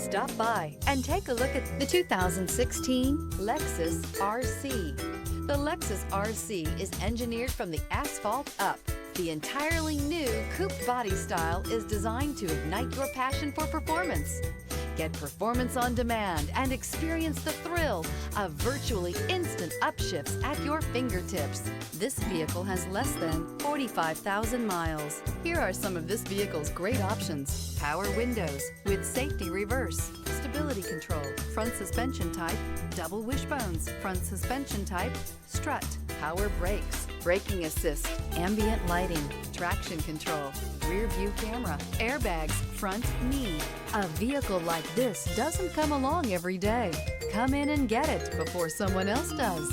Stop by and take a look at the 2016 Lexus RC. The Lexus RC is engineered from the asphalt up. The entirely new coupe body style is designed to ignite your passion for performance. Get performance on demand and experience the thrill of virtually instant upshifts at your fingertips. This vehicle has less than 45,000 miles. Here are some of this vehicle's great options: power windows with safety reverse, stability control, front suspension type, double wishbones, front suspension type, strut, power brakes, braking assist, ambient lighting, traction control, rear view camera, airbags, front knee. A vehicle like this doesn't come along every day. Come in and get it before someone else does.